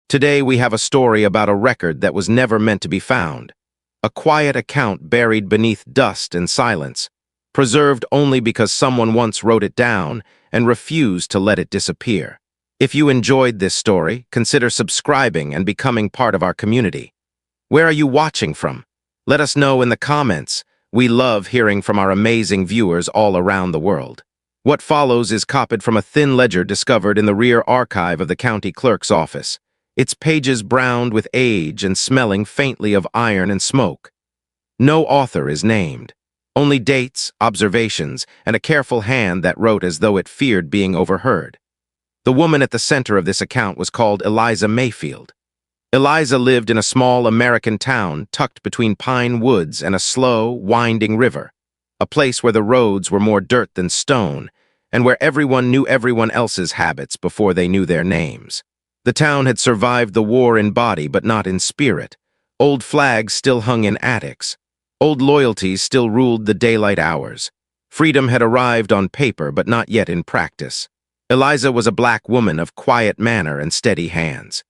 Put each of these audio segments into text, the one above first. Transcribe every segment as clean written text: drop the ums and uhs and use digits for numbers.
Today we have a story about a record that was never meant to be found. A quiet account buried beneath dust and silence, preserved only because someone once wrote it down and refused to let it disappear. If you enjoyed this story, consider subscribing and becoming part of our community. Where are you watching from? Let us know in the comments. We love hearing from our amazing viewers all around the world. What follows is copied from a thin ledger discovered in the rear archive of the county clerk's office, its pages browned with age and smelling faintly of iron and smoke. No author is named. Only dates, observations, and a careful hand that wrote as though it feared being overheard. The woman at the center of this account was called Eliza Mayfield. Eliza lived in a small American town tucked between pine woods and a slow, winding river, a place where the roads were more dirt than stone, and where everyone knew everyone else's habits before they knew their names. The town had survived the war in body but not in spirit. Old flags still hung in attics. Old loyalties still ruled the daylight hours. Freedom had arrived on paper but not yet in practice. Eliza was a black woman of quiet manner and steady hands.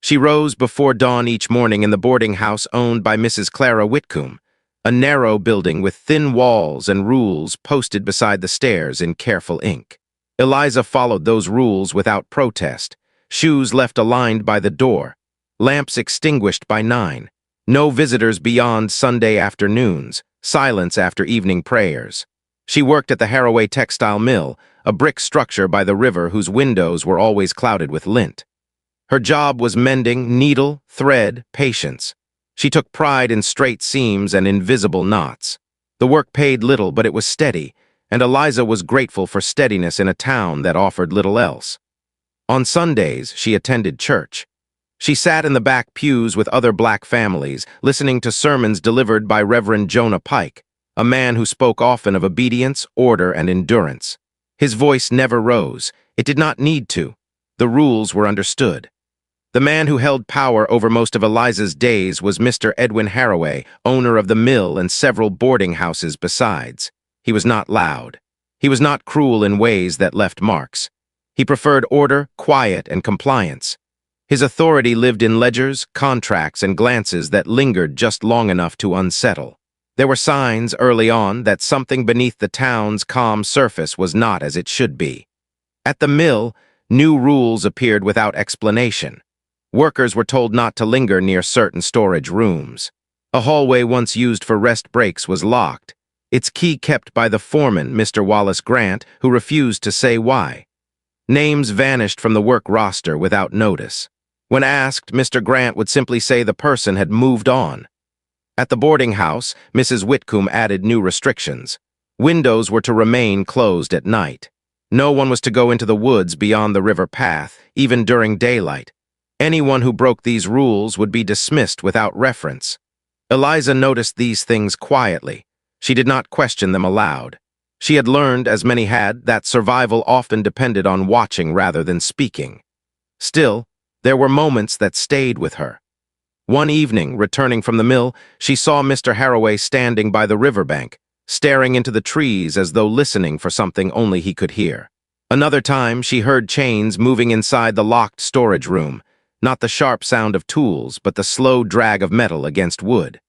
She rose before dawn each morning in the boarding house owned by Mrs. Clara Whitcomb, a narrow building with thin walls and rules posted beside the stairs in careful ink. Eliza followed those rules without protest. Shoes left aligned by the door, lamps extinguished by 9, no visitors beyond Sunday afternoons, silence after evening prayers. She worked at the Haraway textile mill, a brick structure by the river whose windows were always clouded with lint. Her job was mending needle, thread, patience. She took pride in straight seams and invisible knots. The work paid little, but it was steady, and Eliza was grateful for steadiness in a town that offered little else. On Sundays, she attended church. She sat in the back pews with other black families, listening to sermons delivered by Reverend Jonah Pike, a man who spoke often of obedience, order, and endurance. His voice never rose. It did not need to. The rules were understood. The man who held power over most of Eliza's days was Mr. Edwin Haraway, owner of the mill and several boarding houses besides. He was not loud. He was not cruel in ways that left marks. He preferred order, quiet, and compliance. His authority lived in ledgers, contracts, and glances that lingered just long enough to unsettle. There were signs early on that something beneath the town's calm surface was not as it should be. At the mill, new rules appeared without explanation. Workers were told not to linger near certain storage rooms. A hallway once used for rest breaks was locked, its key kept by the foreman, Mr. Wallace Grant, who refused to say why. Names vanished from the work roster without notice. When asked, Mr. Grant would simply say the person had moved on. At the boarding house, Mrs. Whitcomb added new restrictions. Windows were to remain closed at night. No one was to go into the woods beyond the river path, even during daylight. Anyone who broke these rules would be dismissed without reference. Eliza noticed these things quietly. She did not question them aloud. She had learned, as many had, that survival often depended on watching rather than speaking. Still, there were moments that stayed with her. One evening, returning from the mill, she saw Mr. Haraway standing by the riverbank, staring into the trees as though listening for something only he could hear. Another time, she heard chains moving inside the locked storage room, not the sharp sound of tools, but the slow drag of metal against wood.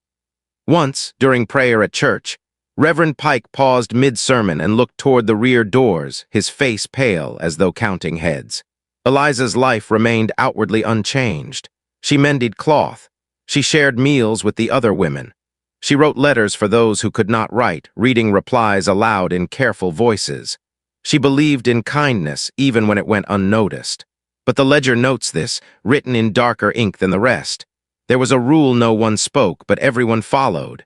Once, during prayer at church, Reverend Pike paused mid-sermon and looked toward the rear doors, his face pale as though counting heads. Eliza's life remained outwardly unchanged. She mended cloth. She shared meals with the other women. She wrote letters for those who could not write, reading replies aloud in careful voices. She believed in kindness even when it went unnoticed. But the ledger notes this, written in darker ink than the rest. There was a rule no one spoke, but everyone followed.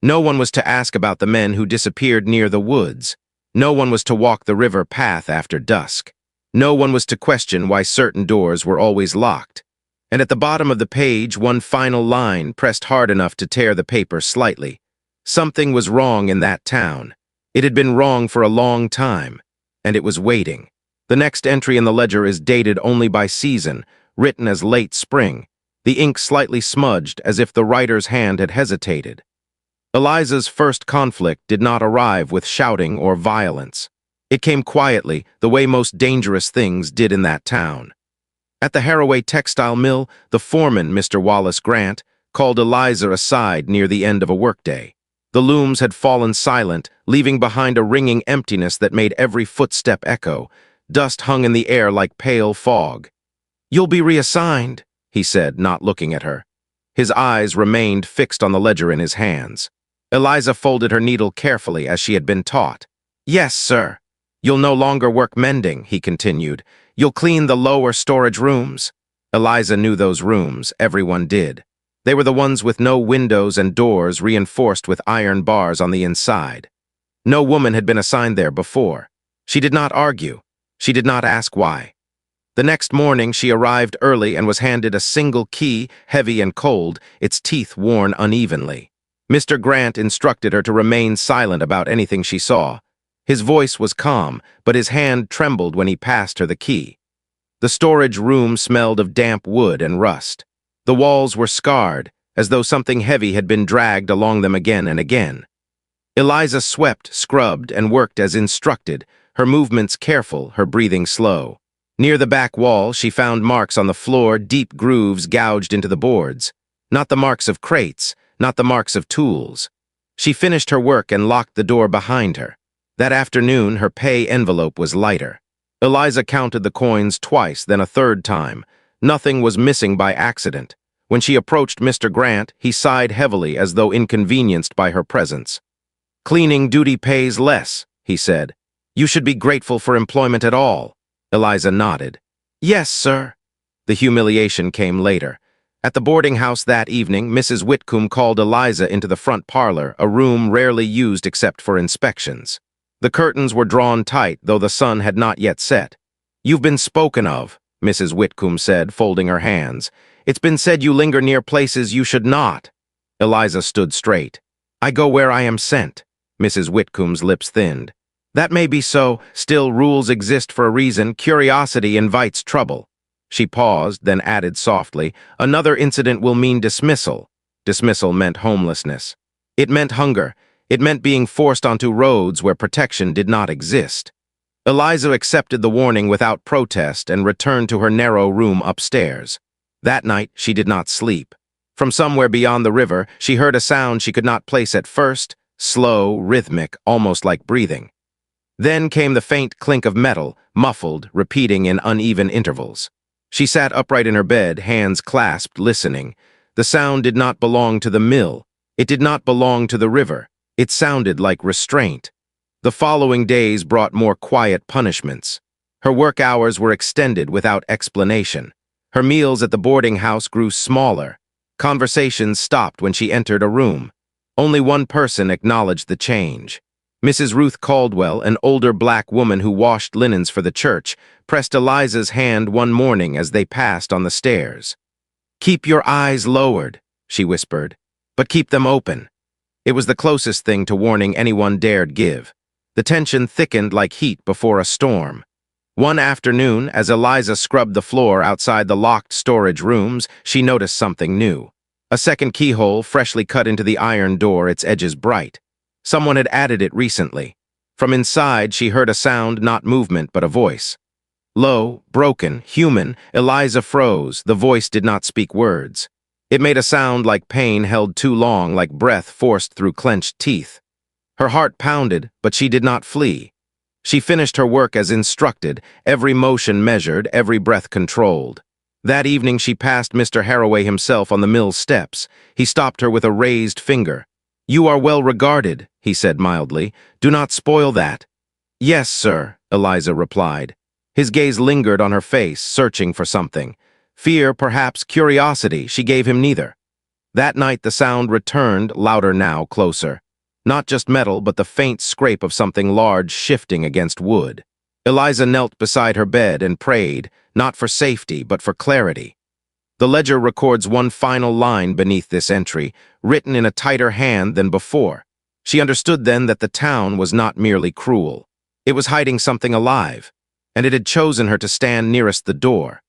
No one was to ask about the men who disappeared near the woods. No one was to walk the river path after dusk. No one was to question why certain doors were always locked. And at the bottom of the page, one final line pressed hard enough to tear the paper slightly. Something was wrong in that town. It had been wrong for a long time, and it was waiting. The next entry in the ledger is dated only by season, written as late spring, the ink slightly smudged as if the writer's hand had hesitated. Eliza's first conflict did not arrive with shouting or violence. It came quietly, the way most dangerous things did in that town. At the Haraway textile mill, the foreman, Mr. Wallace Grant, called Eliza aside near the end of a workday. The looms had fallen silent, leaving behind a ringing emptiness that made every footstep echo. Dust hung in the air like pale fog. "You'll be reassigned," he said, not looking at her. His eyes remained fixed on the ledger in his hands. Eliza folded her needle carefully as she had been taught. "Yes, sir. You'll no longer work mending," he continued. "You'll clean the lower storage rooms." Eliza knew those rooms, everyone did. They were the ones with no windows and doors reinforced with iron bars on the inside. No woman had been assigned there before. She did not argue. She did not ask why. The next morning she arrived early and was handed a single key, heavy and cold, its teeth worn unevenly. Mr. Grant instructed her to remain silent about anything she saw. His voice was calm, but his hand trembled when he passed her the key. The storage room smelled of damp wood and rust. The walls were scarred, as though something heavy had been dragged along them again and again. Eliza swept, scrubbed, and worked as instructed, her movements careful, her breathing slow. Near the back wall, she found marks on the floor, deep grooves gouged into the boards. Not the marks of crates, not the marks of tools. She finished her work and locked the door behind her. That afternoon, her pay envelope was lighter. Eliza counted the coins twice, then a third time. Nothing was missing by accident. When she approached Mr. Grant, he sighed heavily as though inconvenienced by her presence. "Cleaning duty pays less," he said. "You should be grateful for employment at all." Eliza nodded. "Yes, sir." The humiliation came later. At the boarding house that evening, Mrs. Whitcomb called Eliza into the front parlor, a room rarely used except for inspections. The curtains were drawn tight, though the sun had not yet set. "You've been spoken of," Mrs. Whitcomb said, folding her hands. "It's been said you linger near places you should not." Eliza stood straight. "I go where I am sent." Mrs. Whitcomb's lips thinned. "That may be so. Still, rules exist for a reason. Curiosity invites trouble." She paused, then added softly, "Another incident will mean dismissal." Dismissal meant homelessness. It meant hunger. It meant being forced onto roads where protection did not exist. Eliza accepted the warning without protest and returned to her narrow room upstairs. That night, she did not sleep. From somewhere beyond the river, she heard a sound she could not place at first, slow, rhythmic, almost like breathing. Then came the faint clink of metal, muffled, repeating in uneven intervals. She sat upright in her bed, hands clasped, listening. The sound did not belong to the mill. It did not belong to the river. It sounded like restraint. The following days brought more quiet punishments. Her work hours were extended without explanation. Her meals at the boarding house grew smaller. Conversations stopped when she entered a room. Only one person acknowledged the change. Mrs. Ruth Caldwell, an older black woman who washed linens for the church, pressed Eliza's hand one morning as they passed on the stairs. "Keep your eyes lowered," she whispered, "but keep them open." It was the closest thing to warning anyone dared give. The tension thickened like heat before a storm. One afternoon, as Eliza scrubbed the floor outside the locked storage rooms, she noticed something new. A second keyhole freshly cut into the iron door, its edges bright. Someone had added it recently. From inside, she heard a sound, not movement, but a voice. Low, broken, human, Eliza froze. The voice did not speak words. It made a sound like pain held too long, like breath forced through clenched teeth. Her heart pounded, but she did not flee. She finished her work as instructed, every motion measured, every breath controlled. That evening she passed Mr. Haraway himself on the mill steps. He stopped her with a raised finger. "You are well regarded," he said mildly. "Do not spoil that." "Yes, sir," Eliza replied. His gaze lingered on her face, searching for something. Fear, perhaps curiosity, she gave him neither. That night the sound returned, louder now, closer. Not just metal, but the faint scrape of something large shifting against wood. Eliza knelt beside her bed and prayed, not for safety, but for clarity. The ledger records one final line beneath this entry, written in a tighter hand than before. She understood then that the town was not merely cruel. It was hiding something alive, and it had chosen her to stand nearest the door.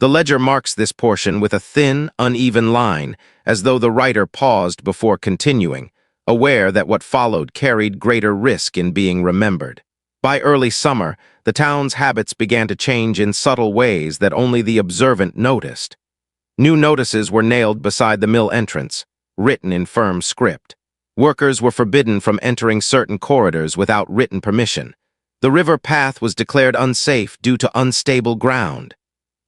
The ledger marks this portion with a thin, uneven line, as though the writer paused before continuing, aware that what followed carried greater risk in being remembered. By early summer, the town's habits began to change in subtle ways that only the observant noticed. New notices were nailed beside the mill entrance, written in firm script. Workers were forbidden from entering certain corridors without written permission. The river path was declared unsafe due to unstable ground.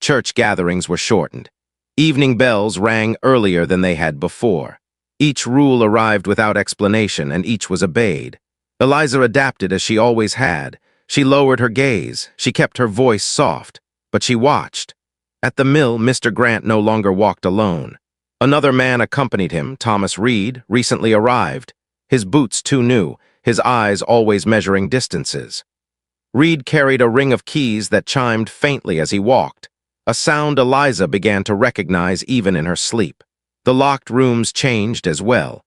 Church gatherings were shortened. Evening bells rang earlier than they had before. Each rule arrived without explanation, and each was obeyed. Eliza adapted as she always had. She lowered her gaze. She kept her voice soft, but she watched. At the mill, Mr. Grant no longer walked alone. Another man accompanied him, Thomas Reed, recently arrived. His boots too new, his eyes always measuring distances. Reed carried a ring of keys that chimed faintly as he walked, a sound Eliza began to recognize even in her sleep. The locked rooms changed as well.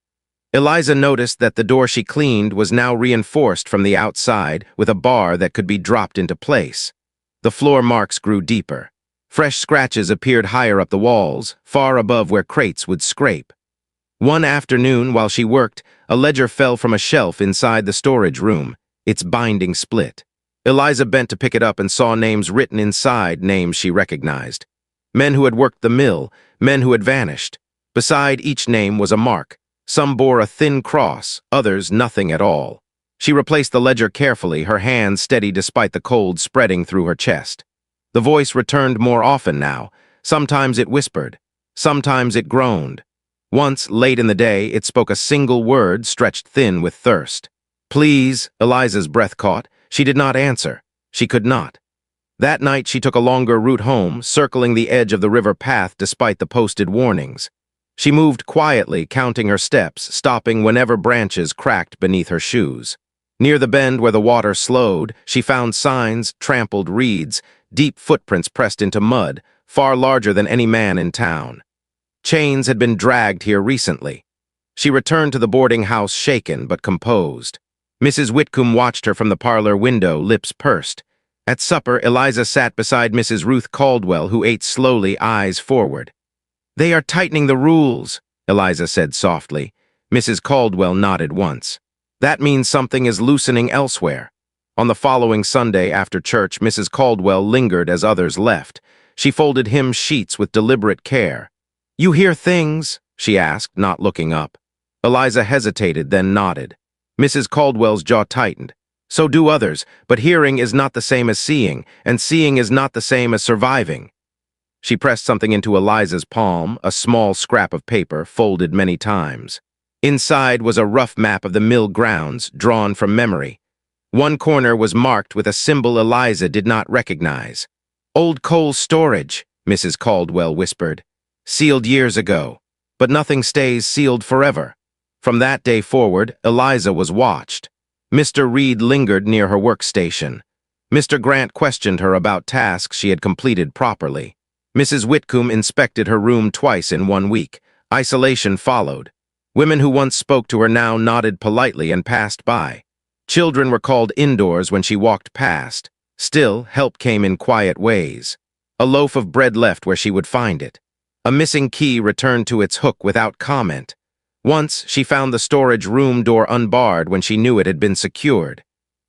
Eliza noticed that the door she cleaned was now reinforced from the outside with a bar that could be dropped into place. The floor marks grew deeper. Fresh scratches appeared higher up the walls, far above where crates would scrape. One afternoon, while she worked, a ledger fell from a shelf inside the storage room, its binding split. Eliza bent to pick it up and saw names written inside, names she recognized. Men who had worked the mill, men who had vanished. Beside each name was a mark. Some bore a thin cross, others nothing at all. She replaced the ledger carefully, her hand steady despite the cold spreading through her chest. The voice returned more often now. Sometimes it whispered. Sometimes it groaned. Once, late in the day, it spoke a single word stretched thin with thirst. Please, Eliza's breath caught. She did not answer. She could not. That night she took a longer route home, circling the edge of the river path despite the posted warnings. She moved quietly, counting her steps, stopping whenever branches cracked beneath her shoes. Near the bend where the water slowed, she found signs, trampled reeds, deep footprints pressed into mud, far larger than any man in town. Chains had been dragged here recently. She returned to the boarding house shaken but composed. Mrs. Whitcomb watched her from the parlor window, lips pursed. At supper, Eliza sat beside Mrs. Ruth Caldwell, who ate slowly, eyes forward. "They are tightening the rules," Eliza said softly. Mrs. Caldwell nodded once. "That means something is loosening elsewhere." On the following Sunday after church, Mrs. Caldwell lingered as others left. She folded hymn sheets with deliberate care. "You hear things?" she asked, not looking up. Eliza hesitated, then nodded. Mrs. Caldwell's jaw tightened. "So do others, but hearing is not the same as seeing, and seeing is not the same as surviving." She pressed something into Eliza's palm, a small scrap of paper, folded many times. Inside was a rough map of the mill grounds, drawn from memory. One corner was marked with a symbol Eliza did not recognize. "Old coal storage," Mrs. Caldwell whispered. "Sealed years ago. But nothing stays sealed forever." From that day forward, Eliza was watched. Mr. Reed lingered near her workstation. Mr. Grant questioned her about tasks she had completed properly. Mrs. Whitcomb inspected her room twice in 1 week. Isolation followed. Women who once spoke to her now nodded politely and passed by. Children were called indoors when she walked past. Still, help came in quiet ways. A loaf of bread left where she would find it. A missing key returned to its hook without comment. Once, she found the storage room door unbarred when she knew it had been secured.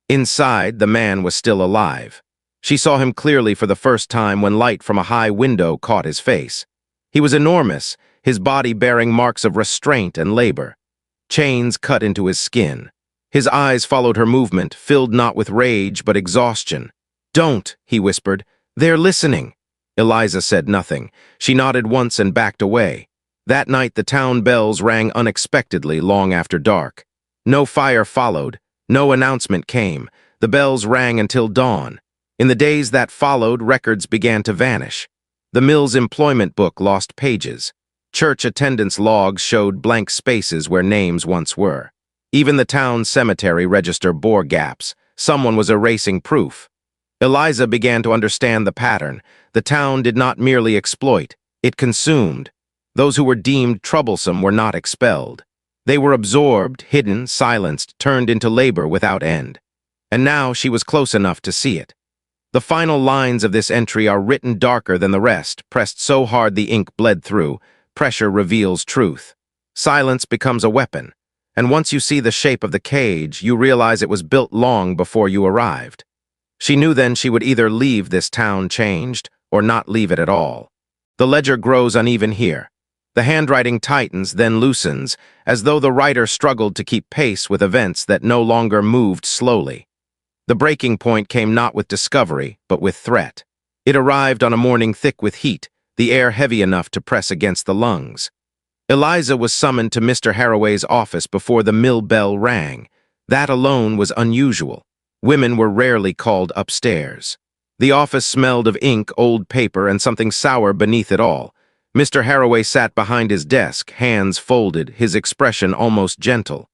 Inside, the man was still alive. She saw him clearly for the first time when light from a high window caught his face. He was enormous, his body bearing marks of restraint and labor. Chains cut into his skin. His eyes followed her movement, filled not with rage but exhaustion. "Don't," he whispered. "They're listening." Eliza said nothing. She nodded once and backed away. That night the town bells rang unexpectedly long after dark. No fire followed. No announcement came. The bells rang until dawn. In the days that followed, records began to vanish. The mill's employment book lost pages. Church attendance logs showed blank spaces where names once were. Even the town cemetery register bore gaps. Someone was erasing proof. Eliza began to understand the pattern. The town did not merely exploit, it consumed. Those who were deemed troublesome were not expelled. They were absorbed, hidden, silenced, turned into labor without end. And now she was close enough to see it. The final lines of this entry are written darker than the rest, pressed so hard the ink bled through. Pressure reveals truth. Silence becomes a weapon. And once you see the shape of the cage, you realize it was built long before you arrived. She knew then she would either leave this town changed or not leave it at all. The ledger grows uneven here. The handwriting tightens, then loosens, as though the writer struggled to keep pace with events that no longer moved slowly. The breaking point came not with discovery, but with threat. It arrived on a morning thick with heat, the air heavy enough to press against the lungs. Eliza was summoned to Mr. Haraway's office before the mill bell rang. That alone was unusual. Women were rarely called upstairs. The office smelled of ink, old paper, and something sour beneath it all. Mr. Haraway sat behind his desk, hands folded, his expression almost gentle.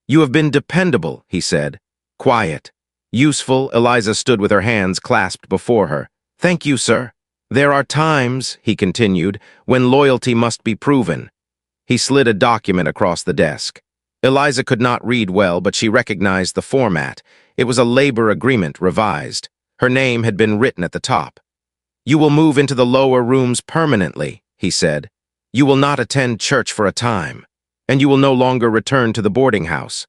"You have been dependable," he said. "Quiet. Useful." Eliza stood with her hands clasped before her. "Thank you, sir. There are times," he continued, "when loyalty must be proven." He slid a document across the desk. Eliza could not read well, but she recognized the format. It was a labor agreement revised. Her name had been written at the top. "You will move into the lower rooms permanently," he said. "You will not attend church for a time, and you will no longer return to the boarding house."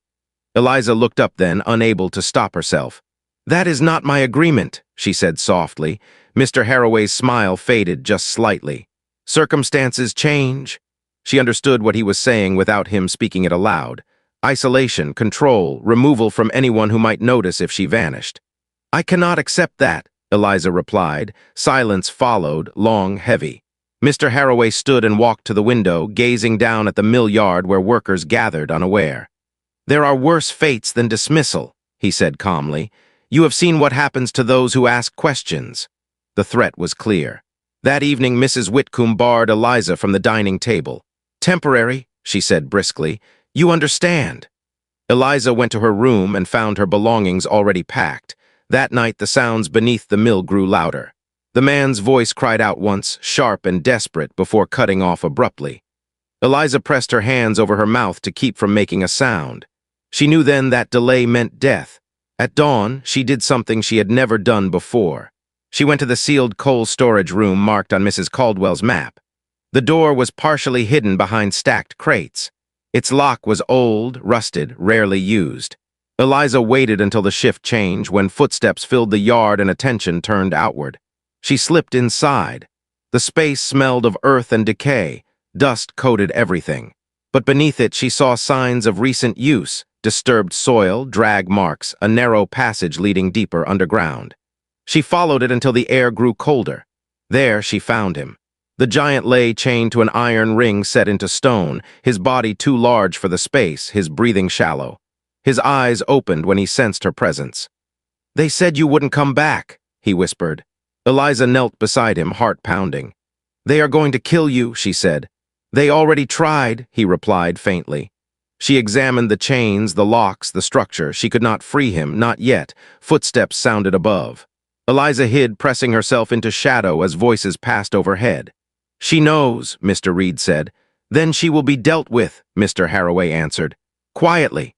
Eliza looked up then, unable to stop herself. "That is not my agreement," she said softly. Mr. Haraway's smile faded just slightly. "Circumstances change." She understood what he was saying without him speaking it aloud. Isolation, control, removal from anyone who might notice if she vanished. "I cannot accept that," Eliza replied. Silence followed, long, heavy. Mr. Haraway stood and walked to the window, gazing down at the mill yard where workers gathered unaware. "There are worse fates than dismissal," he said calmly. "You have seen what happens to those who ask questions." The threat was clear. That evening, Mrs. Whitcomb barred Eliza from the dining table. "Temporary," she said briskly. "You understand." Eliza went to her room and found her belongings already packed. That night, the sounds beneath the mill grew louder. The man's voice cried out once, sharp and desperate, before cutting off abruptly. Eliza pressed her hands over her mouth to keep from making a sound. She knew then that delay meant death. At dawn, she did something she had never done before. She went to the sealed coal storage room marked on Mrs. Caldwell's map. The door was partially hidden behind stacked crates. Its lock was old, rusted, rarely used. Eliza waited until the shift changed, when footsteps filled the yard and attention turned outward. She slipped inside. The space smelled of earth and decay. Dust coated everything. But beneath it she saw signs of recent use, disturbed soil, drag marks, a narrow passage leading deeper underground. She followed it until the air grew colder. There she found him. The giant lay chained to an iron ring set into stone, his body too large for the space, his breathing shallow. His eyes opened when he sensed her presence. "They said you wouldn't come back," he whispered. Eliza knelt beside him, heart pounding. "They are going to kill you," she said. "They already tried," he replied faintly. She examined the chains, the locks, the structure. She could not free him, not yet. Footsteps sounded above. Eliza hid, pressing herself into shadow as voices passed overhead. "She knows," Mr. Reed said. "Then she will be dealt with," Mr. Haraway answered. Quietly.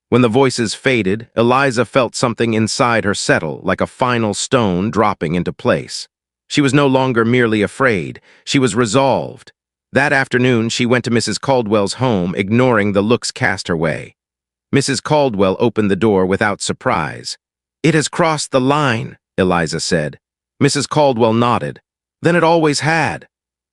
When the voices faded, Eliza felt something inside her settle, like a final stone dropping into place. She was no longer merely afraid. She was resolved. That afternoon, she went to Mrs. Caldwell's home, ignoring the looks cast her way. Mrs. Caldwell opened the door without surprise. "It has crossed the line," Eliza said. Mrs. Caldwell nodded. "Then it always had."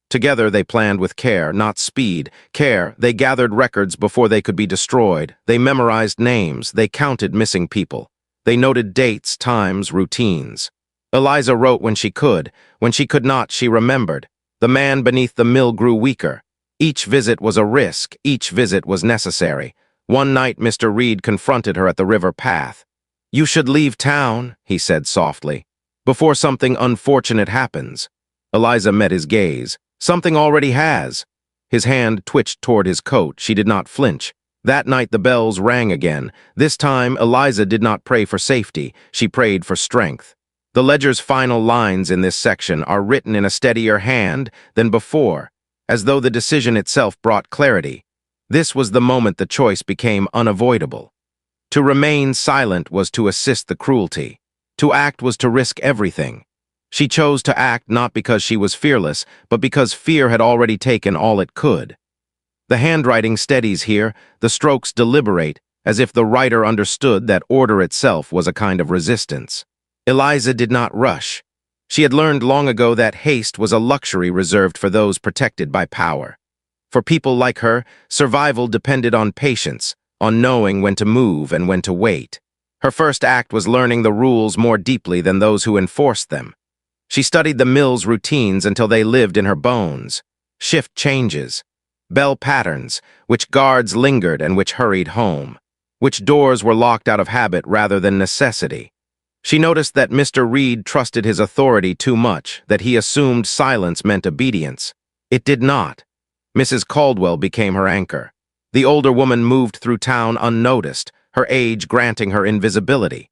Together they planned with care, not speed. Care. They gathered records before they could be destroyed. They memorized names. They counted missing people. They noted dates, times, routines. Eliza wrote when she could. When she could not, she remembered. The man beneath the mill grew weaker. Each visit was a risk. Each visit was necessary. One night, Mr. Reed confronted her at the river path. "You should leave town," he said softly, "before something unfortunate happens." Eliza met his gaze. "Something already has." His hand twitched toward his coat. She did not flinch. That night the bells rang again. This time Eliza did not pray for safety. She prayed for strength. The ledger's final lines in this section are written in a steadier hand than before, as though the decision itself brought clarity. This was the moment the choice became unavoidable. To remain silent was to assist the cruelty. To act was to risk everything. She chose to act not because she was fearless, but because fear had already taken all it could. The handwriting steadies here, the strokes deliberate, as if the writer understood that order itself was a kind of resistance. Eliza did not rush. She had learned long ago that haste was a luxury reserved for those protected by power. For people like her, survival depended on patience, on knowing when to move and when to wait. Her first act was learning the rules more deeply than those who enforced them. She studied the mill's routines until they lived in her bones. Shift changes, bell patterns, which guards lingered and which hurried home, which doors were locked out of habit rather than necessity. She noticed that Mr. Reed trusted his authority too much, that he assumed silence meant obedience. It did not. Mrs. Caldwell became her anchor. The older woman moved through town unnoticed, her age granting her invisibility.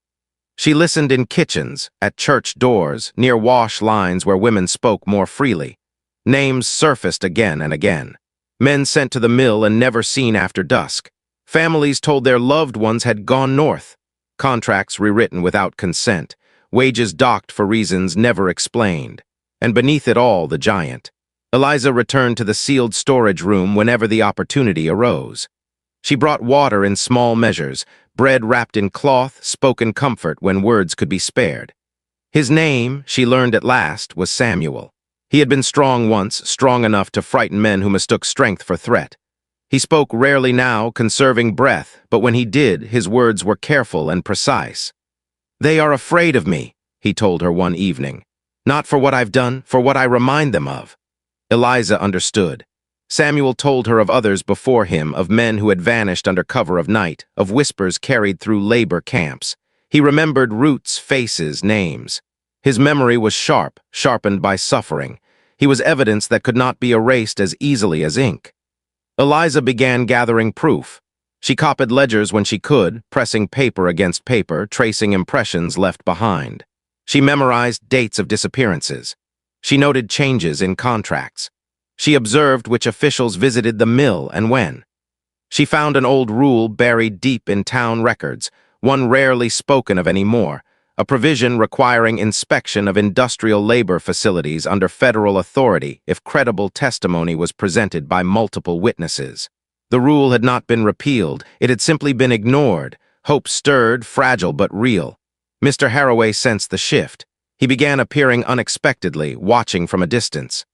She listened in kitchens, at church doors, near wash lines where women spoke more freely. Names surfaced again and again. Men sent to the mill and never seen after dusk. Families told their loved ones had gone north. Contracts rewritten without consent. Wages docked for reasons never explained. And beneath it all, the giant. Eliza returned to the sealed storage room whenever the opportunity arose. She brought water in small measures, bread wrapped in cloth, spoken comfort when words could be spared. His name, she learned at last, was Samuel. He had been strong once, strong enough to frighten men who mistook strength for threat. He spoke rarely now, conserving breath, but when he did, his words were careful and precise. "They are afraid of me," he told her one evening. "Not for what I've done, for what I remind them of." Eliza understood. Samuel told her of others before him, of men who had vanished under cover of night, of whispers carried through labor camps. He remembered routes, faces, names. His memory was sharp, sharpened by suffering. He was evidence that could not be erased as easily as ink. Eliza began gathering proof. She copied ledgers when she could, pressing paper against paper, tracing impressions left behind. She memorized dates of disappearances. She noted changes in contracts. She observed which officials visited the mill and when. She found an old rule buried deep in town records, one rarely spoken of anymore, a provision requiring inspection of industrial labor facilities under federal authority if credible testimony was presented by multiple witnesses. The rule had not been repealed, it had simply been ignored, hope stirred, fragile but real. Mr. Haraway sensed the shift. He began appearing unexpectedly, watching from a distance.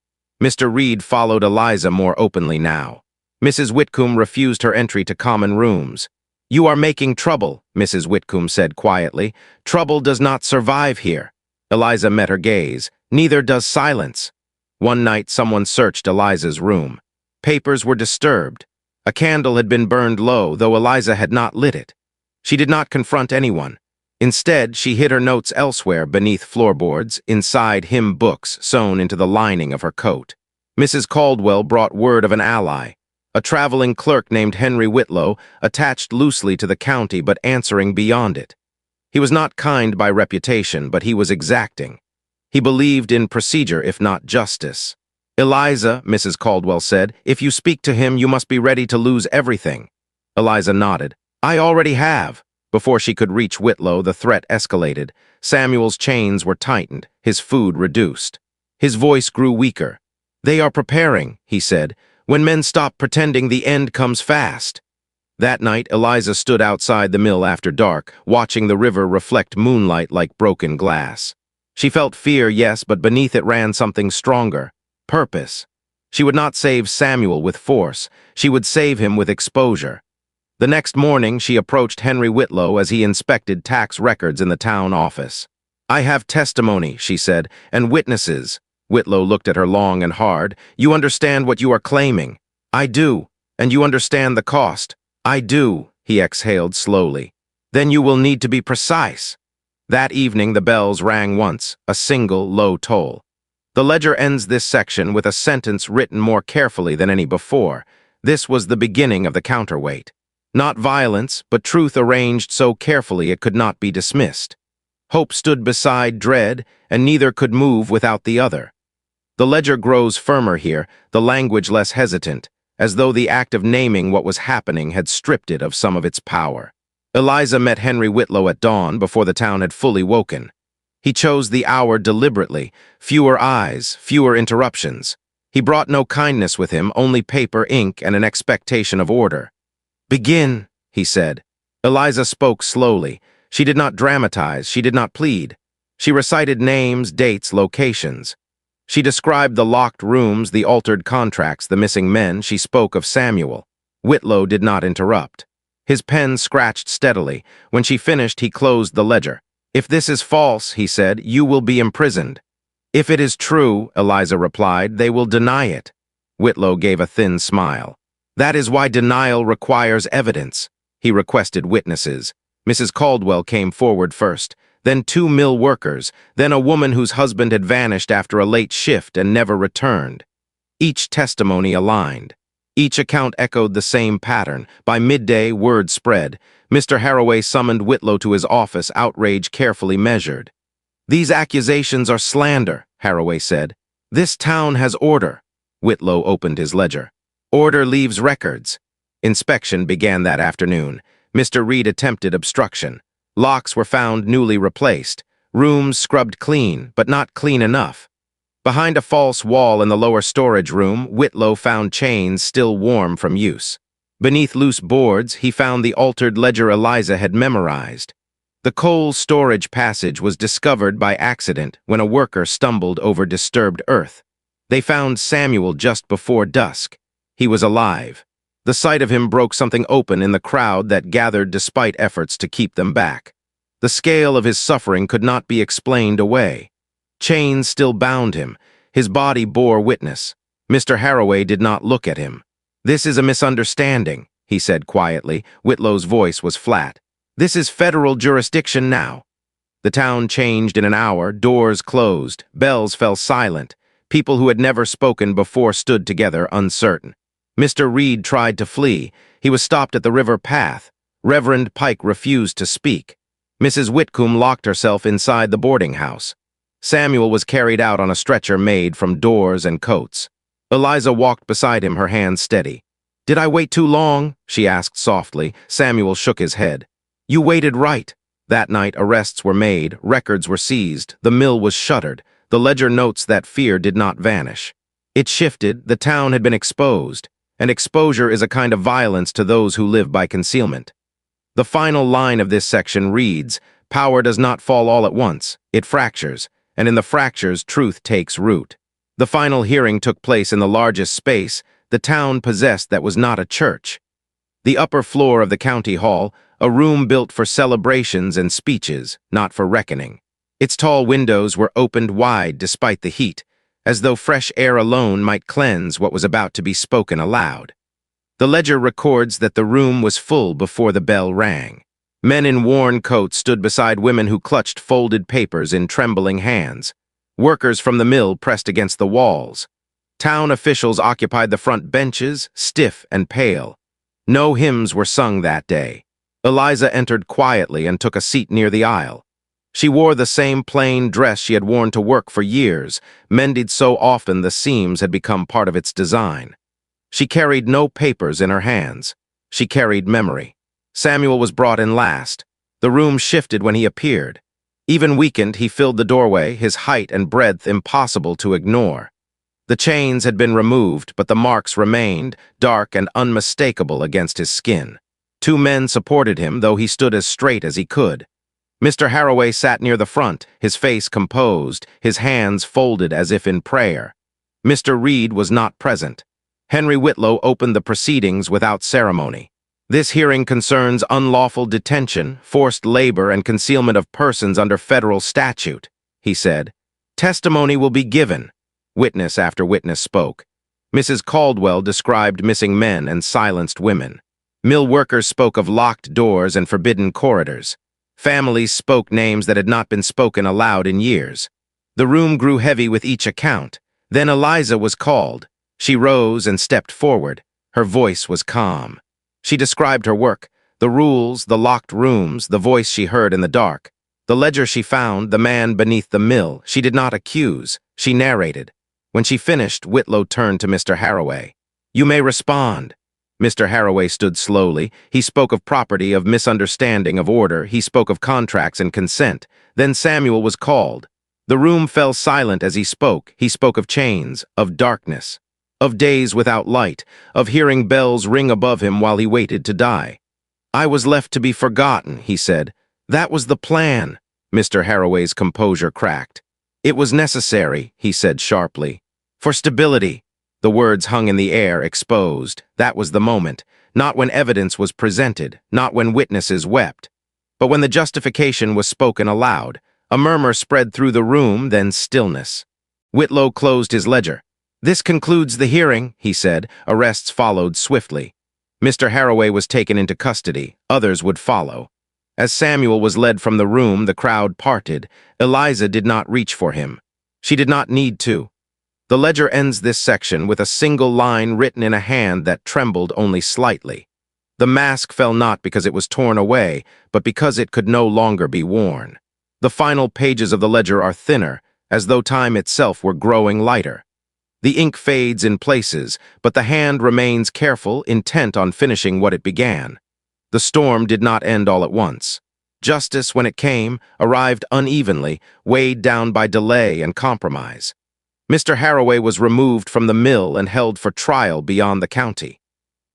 Mr. Reed followed Eliza more openly now. Mrs. Whitcomb refused her entry to common rooms. "You are making trouble," Mrs. Whitcomb said quietly. "Trouble does not survive here." Eliza met her gaze. "Neither does silence." One night someone searched Eliza's room. Papers were disturbed. A candle had been burned low, though Eliza had not lit it. She did not confront anyone. Instead, she hid her notes elsewhere beneath floorboards, inside hymn books sewn into the lining of her coat. Mrs. Caldwell brought word of an ally, a traveling clerk named Henry Whitlow, attached loosely to the county but answering beyond it. He was not kind by reputation, but he was exacting. He believed in procedure, if not justice. "Eliza," Mrs. Caldwell said, "if you speak to him, you must be ready to lose everything." Eliza nodded. "I already have." Before she could reach Whitlow, the threat escalated. Samuel's chains were tightened, his food reduced. His voice grew weaker. "They are preparing," he said. "When men stop pretending, the end comes fast." That night, Eliza stood outside the mill after dark, watching the river reflect moonlight like broken glass. She felt fear, yes, but beneath it ran something stronger. Purpose. She would not save Samuel with force. She would save him with exposure. The next morning, she approached Henry Whitlow as he inspected tax records in the town office. "I have testimony," she said, "and witnesses." Whitlow looked at her long and hard. "You understand what you are claiming?" "I do." "And you understand the cost?" "I do," he exhaled slowly. "Then you will need to be precise." That evening, the bells rang once, a single low toll. The ledger ends this section with a sentence written more carefully than any before. This was the beginning of the counterweight. Not violence, but truth arranged so carefully it could not be dismissed. Hope stood beside dread, and neither could move without the other. The ledger grows firmer here, the language less hesitant, as though the act of naming what was happening had stripped it of some of its power. Eliza met Henry Whitlow at dawn before the town had fully woken. He chose the hour deliberately, fewer eyes, fewer interruptions. He brought no kindness with him, only paper, ink, and an expectation of order. "Begin," he said. Eliza spoke slowly. She did not dramatize, she did not plead. She recited names, dates, locations. She described the locked rooms, the altered contracts, the missing men. She spoke of Samuel. Whitlow did not interrupt. His pen scratched steadily. When she finished, he closed the ledger. "If this is false," he said, "you will be imprisoned." "If it is true," Eliza replied, "they will deny it." Whitlow gave a thin smile. "That is why denial requires evidence." He requested witnesses. Mrs. Caldwell came forward first, then 2 mill workers, then a woman whose husband had vanished after a late shift and never returned. Each testimony aligned. Each account echoed the same pattern. By midday, word spread. Mr. Haraway summoned Whitlow to his office, outrage carefully measured. "These accusations are slander," Haraway said. "This town has order." Whitlow opened his ledger. "Order leaves records." Inspection began that afternoon. Mr. Reed attempted obstruction. Locks were found newly replaced. Rooms scrubbed clean, but not clean enough. Behind a false wall in the lower storage room, Whitlow found chains still warm from use. Beneath loose boards, he found the altered ledger Eliza had memorized. The coal storage passage was discovered by accident when a worker stumbled over disturbed earth. They found Samuel just before dusk. He was alive. The sight of him broke something open in the crowd that gathered despite efforts to keep them back. The scale of his suffering could not be explained away. Chains still bound him. His body bore witness. Mr. Haraway did not look at him. "This is a misunderstanding," he said quietly. Whitlow's voice was flat. "This is federal jurisdiction now." The town changed in an hour. Doors closed. Bells fell silent. People who had never spoken before stood together, uncertain. Mr. Reed tried to flee. He was stopped at the river path. Reverend Pike refused to speak. Mrs. Whitcomb locked herself inside the boarding house. Samuel was carried out on a stretcher made from doors and coats. Eliza walked beside him, her hands steady. "Did I wait too long?" she asked softly. Samuel shook his head. "You waited right." That night, arrests were made, records were seized, the mill was shuttered. The ledger notes that fear did not vanish. It shifted, the town had been exposed, and exposure is a kind of violence to those who live by concealment. The final line of this section reads, "Power does not fall all at once, it fractures, and in the fractures truth takes root." The final hearing took place in the largest space the town possessed that was not a church. The upper floor of the county hall, a room built for celebrations and speeches, not for reckoning. Its tall windows were opened wide despite the heat, as though fresh air alone might cleanse what was about to be spoken aloud. The ledger records that the room was full before the bell rang. Men in worn coats stood beside women who clutched folded papers in trembling hands. Workers from the mill pressed against the walls. Town officials occupied the front benches, stiff and pale. No hymns were sung that day. Eliza entered quietly and took a seat near the aisle. She wore the same plain dress she had worn to work for years, mended so often the seams had become part of its design. She carried no papers in her hands. She carried memory. Samuel was brought in last. The room shifted when he appeared. Even weakened, he filled the doorway, his height and breadth impossible to ignore. The chains had been removed, but the marks remained, dark and unmistakable against his skin. 2 men supported him, though he stood as straight as he could. Mr. Haraway sat near the front, his face composed, his hands folded as if in prayer. Mr. Reed was not present. Henry Whitlow opened the proceedings without ceremony. "This hearing concerns unlawful detention, forced labor, and concealment of persons under federal statute," he said. "Testimony will be given." Witness after witness spoke. Mrs. Caldwell described missing men and silenced women. Mill workers spoke of locked doors and forbidden corridors. Families spoke names that had not been spoken aloud in years. The room grew heavy with each account. Then Eliza was called. She rose and stepped forward. Her voice was calm. She described her work, the rules, the locked rooms, the voice she heard in the dark. The ledger she found, the man beneath the mill. She did not accuse. She narrated. When she finished, Whitlow turned to Mr. Haraway. "You may respond." Mr. Haraway stood slowly. He spoke of property, of misunderstanding, of order. He spoke of contracts and consent. Then Samuel was called. The room fell silent as he spoke. He spoke of chains, of darkness, of days without light, of hearing bells ring above him while he waited to die. "I was left to be forgotten," he said. "That was the plan." Mr. Haraway's composure cracked. "It was necessary," he said sharply. "For stability." The words hung in the air, exposed. That was the moment. Not when evidence was presented, not when witnesses wept, but when the justification was spoken aloud. A murmur spread through the room, then stillness. Whitlow closed his ledger. "This concludes the hearing," he said. Arrests followed swiftly. Mr. Haraway was taken into custody. Others would follow. As Samuel was led from the room, the crowd parted. Eliza did not reach for him. She did not need to. The ledger ends this section with a single line written in a hand that trembled only slightly. The mask fell not because it was torn away, but because it could no longer be worn. The final pages of the ledger are thinner, as though time itself were growing lighter. The ink fades in places, but the hand remains careful, intent on finishing what it began. The storm did not end all at once. Justice, when it came, arrived unevenly, weighed down by delay and compromise. Mr. Haraway was removed from the mill and held for trial beyond the county.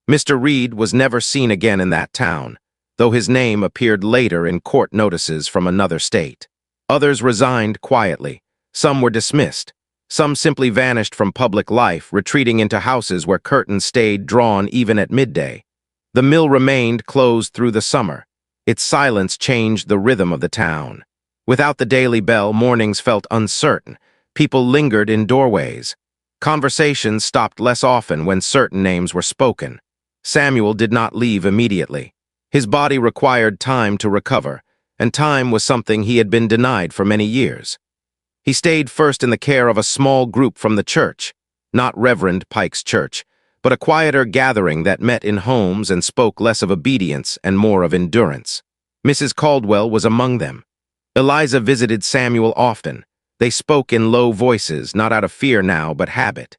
Mr. Reed was never seen again in that town, though his name appeared later in court notices from another state. Others resigned quietly. Some were dismissed. Some simply vanished from public life, retreating into houses where curtains stayed drawn even at midday. The mill remained closed through the summer. Its silence changed the rhythm of the town. Without the daily bell, mornings felt uncertain. People lingered in doorways. Conversations stopped less often when certain names were spoken. Samuel did not leave immediately. His body required time to recover, and time was something he had been denied for many years. He stayed first in the care of a small group from the church, not Reverend Pike's church, but a quieter gathering that met in homes and spoke less of obedience and more of endurance. Mrs. Caldwell was among them. Eliza visited Samuel often. They spoke in low voices, not out of fear now, but habit.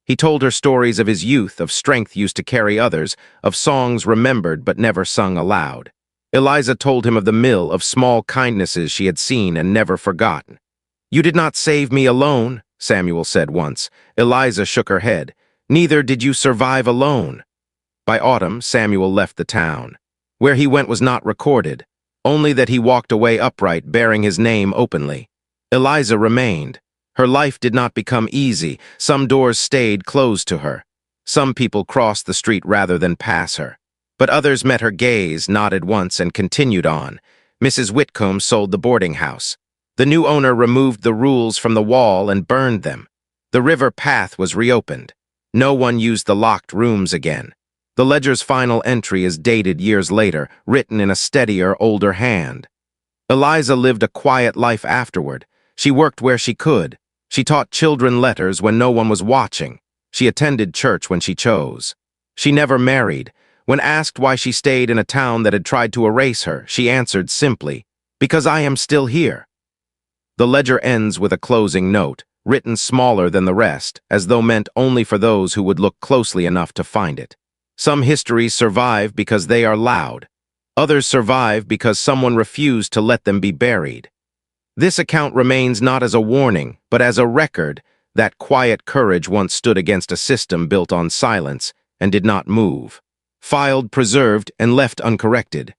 He told her stories of his youth, of strength used to carry others, of songs remembered but never sung aloud. Eliza told him of the mill, of small kindnesses she had seen and never forgotten. "You did not save me alone," Samuel said once. Eliza shook her head. "Neither did you survive alone." By autumn, Samuel left the town. Where he went was not recorded, only that he walked away upright, bearing his name openly. Eliza remained. Her life did not become easy. Some doors stayed closed to her. Some people crossed the street rather than pass her. But others met her gaze, nodded once, and continued on. Mrs. Whitcomb sold the boarding house. The new owner removed the rules from the wall and burned them. The river path was reopened. No one used the locked rooms again. The ledger's final entry is dated years later, written in a steadier, older hand. Eliza lived a quiet life afterward. She worked where she could. She taught children letters when no one was watching. She attended church when she chose. She never married. When asked why she stayed in a town that had tried to erase her, she answered simply, "Because I am still here." The ledger ends with a closing note, written smaller than the rest, as though meant only for those who would look closely enough to find it. Some histories survive because they are loud. Others survive because someone refused to let them be buried. This account remains not as a warning, but as a record that quiet courage once stood against a system built on silence and did not move. Filed, preserved, and left uncorrected.